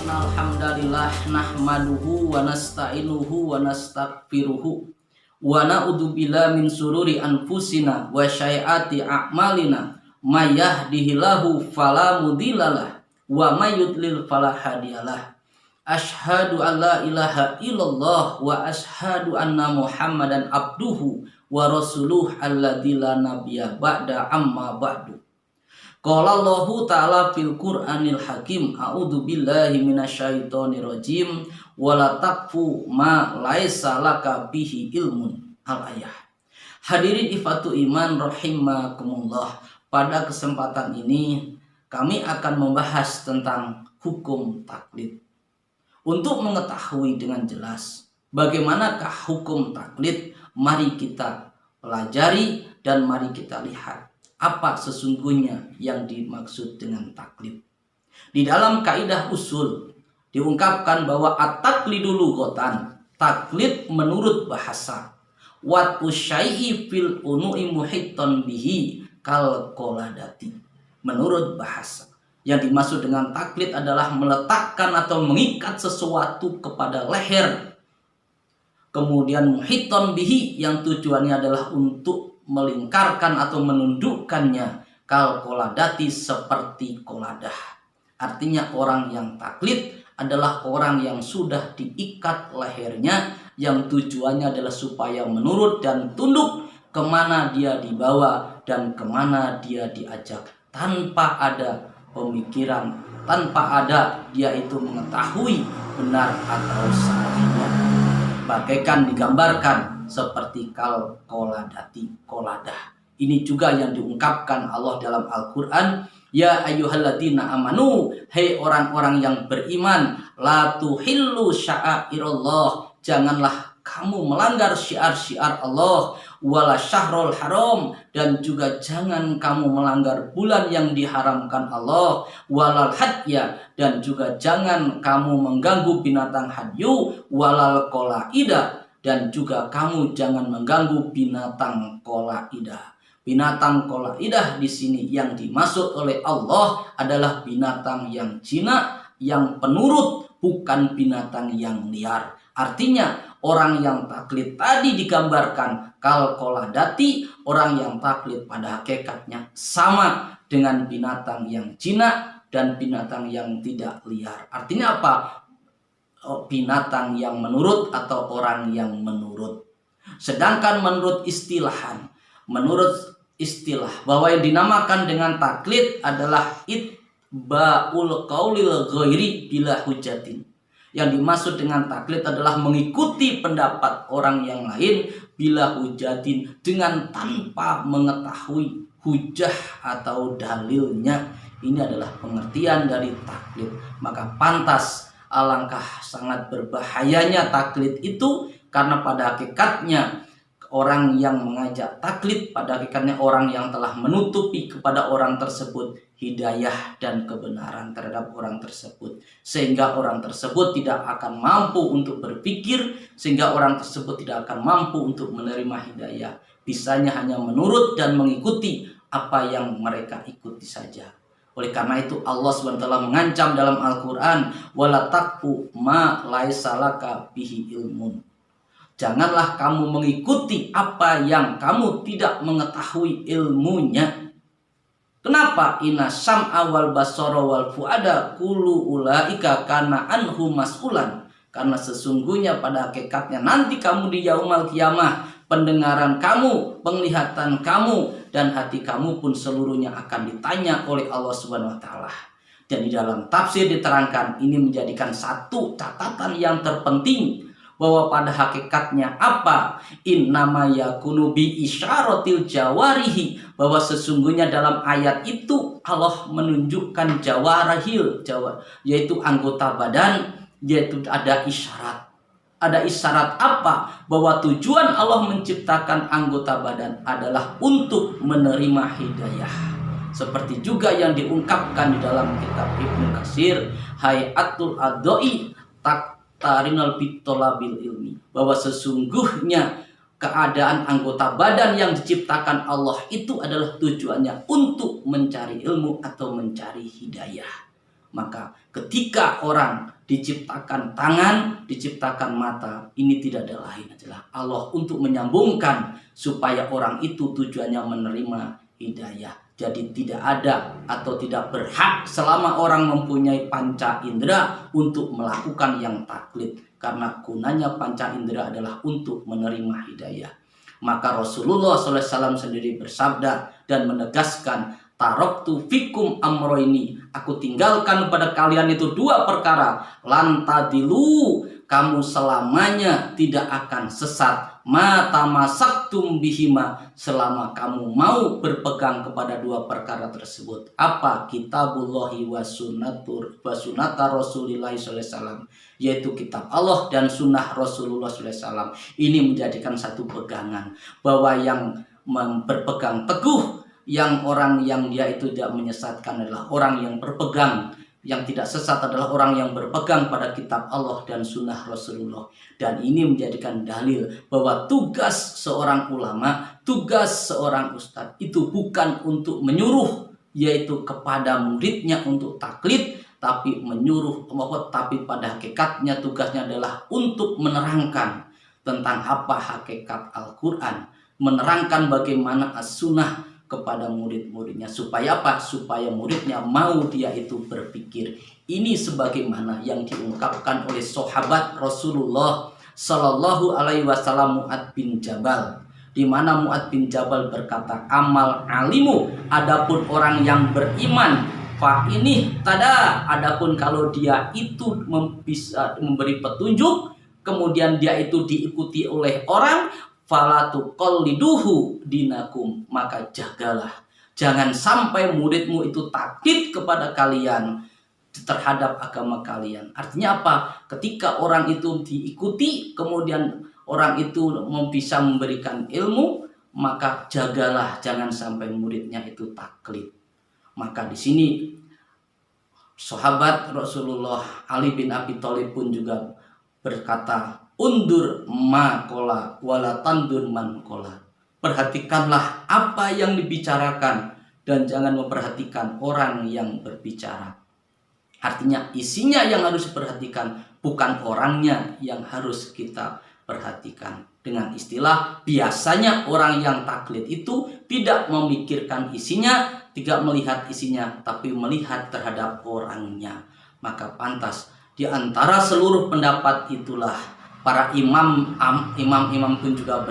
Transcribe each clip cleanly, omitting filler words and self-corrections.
Innal hamdalillah nahmaduhu wa nasta'inuhu wa nastaghfiruhu wa na'udzu billahi min sururi anfusina wa sayyiati a'malina may yahdihillahu fala mudhillalah wa may yudlil fala hadiyalah. Asyhadu an la ilaha illallah wa asyhadu anna Muhammadan abduhu wa rasuluh alladzi la nabiyya ba'da amma ba'du. Qala Allahu ta'ala fil Qur'anil Hakim, a'udzu billahi minasyaitonir rajim, wala taqfu ma laisa laka bihi ilmun. Al-ayah. Hadirin ifatu iman rahimakumullah. Pada kesempatan ini kami akan membahas tentang hukum taklid. Untuk mengetahui dengan jelas bagaimanakah hukum taklid, mari kita pelajari dan mari kita lihat apa sesungguhnya yang dimaksud dengan taklid. Di dalam kaidah usul diungkapkan bahwa at-taklidu lughatan, taklid menurut bahasa, wat usyai'i fil unu'i muhitton bihi kal qoladati. Menurut bahasa, yang dimaksud dengan taklid adalah meletakkan atau mengikat sesuatu kepada leher. Kemudian muhitton bihi yang tujuannya adalah untuk melingkarkan atau menundukkannya kal qoladati seperti qoladah. Artinya orang yang taklid adalah orang yang sudah diikat lehernya, yang tujuannya adalah supaya menurut dan tunduk kemana dia dibawa dan kemana dia diajak, tanpa ada pemikiran, tanpa ada dia itu mengetahui benar atau salahnya. Bagaikan digambarkan seperti kal qoladati, qoladah. Ini juga yang diungkapkan Allah dalam Al-Quran. Ya ayyuhalladzina amanu, hei orang-orang yang beriman, la tuhillu sya'airallah, janganlah kamu melanggar syiar-syiar Allah, wala syahrul haram, dan juga jangan kamu melanggar bulan yang diharamkan Allah, walal hadya, dan juga jangan kamu mengganggu binatang hadyu, walal qolaida, dan juga kamu jangan mengganggu binatang qolaidah. Binatang qolaidah di sini yang dimaksud oleh Allah adalah binatang yang jinak, yang penurut, bukan binatang yang liar. Artinya orang yang taklid tadi digambarkan kal qoladati, orang yang taklid pada hakikatnya sama dengan binatang yang jinak dan binatang yang tidak liar. Artinya apa? Binatang yang menurut atau orang yang menurut. Sedangkan menurut istilah bahwa yang dinamakan dengan taklid adalah itba'ul qaulil ghairi bila hujatin. Yang dimaksud dengan taklid adalah mengikuti pendapat orang yang lain bila hujatin, dengan tanpa mengetahui hujah atau dalilnya. Ini adalah pengertian dari taklid. Maka pantas, alangkah sangat berbahayanya taklid itu, karena pada hakikatnya orang yang mengajak taklid pada hakikatnya orang yang telah menutupi kepada orang tersebut hidayah dan kebenaran terhadap orang tersebut, sehingga orang tersebut tidak akan mampu untuk berpikir, sehingga orang tersebut tidak akan mampu untuk menerima hidayah. Bisanya hanya menurut dan mengikuti apa yang mereka ikuti saja. Oleh karena itu Allah SWT mengancam dalam Al-Quran, wala taqfu ma laisa laka bihi ilmun. Janganlah kamu mengikuti apa yang kamu tidak mengetahui ilmunya. Kenapa? Inna sam'a wal basara wal fuada kullu ulaika kana anhu mas'ulan. Karena sesungguhnya pada hakikatnya nanti kamu di yaumul qiyamah, pendengaran kamu, penglihatan kamu, dan hati kamu pun seluruhnya akan ditanya oleh Allah Subhanahu wa taala. Dan di dalam tafsir diterangkan, ini menjadikan satu catatan yang terpenting, bahwa pada hakikatnya apa? Innama yakunu bi isyaratil jawarihi, bahwa sesungguhnya dalam ayat itu Allah menunjukkan jawarihil, yaitu anggota badan, yaitu ada isyarat. Ada isyarat apa? Bahwa tujuan Allah menciptakan anggota badan adalah untuk menerima hidayah. Seperti juga yang diungkapkan di dalam kitab Ibnu Katsir, Hayatul Adoi Tarinal bitolabil ilmi, bahwa sesungguhnya keadaan anggota badan yang diciptakan Allah itu adalah tujuannya untuk mencari ilmu atau mencari hidayah. Maka ketika orang diciptakan tangan, diciptakan mata. Ini tidak ada lain adalah Allah untuk menyambungkan supaya orang itu tujuannya menerima hidayah. Jadi tidak ada atau tidak berhak selama orang mempunyai panca indera untuk melakukan yang taklid. Karena gunanya panca indera adalah untuk menerima hidayah. Maka Rasulullah SAW sendiri bersabda dan menegaskan, taroktu fikum amroini, aku tinggalkan pada kalian itu dua perkara, lantadilu, kamu selamanya tidak akan sesat, mata masaktum bihima, selama kamu mau berpegang kepada dua perkara tersebut. Apa? Kitabullahi wa sunnata Rasulillah SAW, yaitu kitab Allah dan sunnah Rasulullah SAW. Ini menjadikan satu pegangan bahwa yang berpegang teguh, yang orang yang dia itu tidak menyesatkan adalah orang yang berpegang, yang tidak sesat adalah orang yang berpegang pada kitab Allah dan sunnah Rasulullah. Dan ini menjadikan dalil bahwa tugas seorang ulama, tugas seorang ustadz itu bukan untuk menyuruh, yaitu kepada muridnya untuk taklid, tapi menyuruh, tapi pada hakikatnya tugasnya adalah untuk menerangkan tentang apa hakikat Al-Quran, menerangkan bagaimana as-sunnah kepada murid-muridnya. Supaya apa? Supaya muridnya mau dia itu berpikir. Ini sebagaimana yang diungkapkan oleh sahabat Rasulullah Sallallahu Alaihi Wasallam Mu'ad bin Jabal, di mana Mu'ad bin Jabal berkata, amal alimu, adapun orang yang beriman, fa ini tada, adapun kalau dia itu bisa memberi petunjuk, kemudian dia itu diikuti oleh orang, falatu qalliduhu dinakum, maka jagalah, jangan sampai muridmu itu taklid kepada kalian terhadap agama kalian. Artinya apa? Ketika orang itu diikuti, kemudian orang itu bisa memberikan ilmu, maka jagalah jangan sampai muridnya itu taklid. Maka di sini sahabat Rasulullah Ali bin Abi Thalib pun juga berkata, undur makola wala tandur mankola. Perhatikanlah apa yang dibicarakan dan jangan memperhatikan orang yang berbicara. Artinya isinya yang harus diperhatikan, bukan orangnya yang harus kita perhatikan. Dengan istilah biasanya orang yang taklid itu tidak memikirkan isinya, tidak melihat isinya, tapi melihat terhadap orangnya. Maka pantas di antara seluruh pendapat itulah para imam pun juga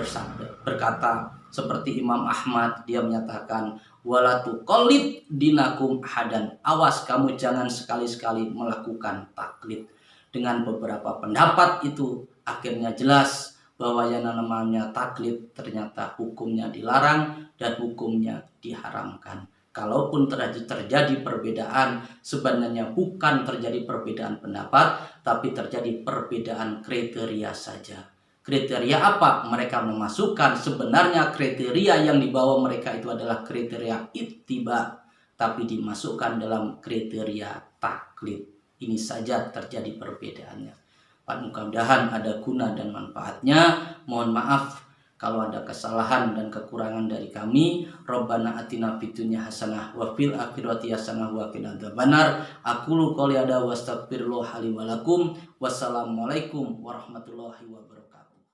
berkata, seperti Imam Ahmad, dia menyatakan, walatu qalid dinakum hadan, awas kamu jangan sekali-sekali melakukan taklid. Dengan beberapa pendapat itu akhirnya jelas bahwa yang namanya taklid ternyata hukumnya dilarang dan hukumnya diharamkan. Kalaupun terjadi perbedaan, sebenarnya bukan terjadi perbedaan pendapat, tapi terjadi perbedaan kriteria saja. Kriteria apa? Mereka memasukkan sebenarnya kriteria yang dibawa mereka itu adalah kriteria ittiba, tapi dimasukkan dalam kriteria taklid. Ini saja terjadi perbedaannya. Mudah-mudahan ada guna dan manfaatnya. Mohon maaf kalau ada kesalahan dan kekurangan dari kami. Rabbana atina fid dunya hasanah wa fil akhirati hasanah wa qina adzabannar. Aqulu qouli hadza wa astaghfirullah li wa lakum. Wassalamualaikum warahmatullahi wabarakatuh.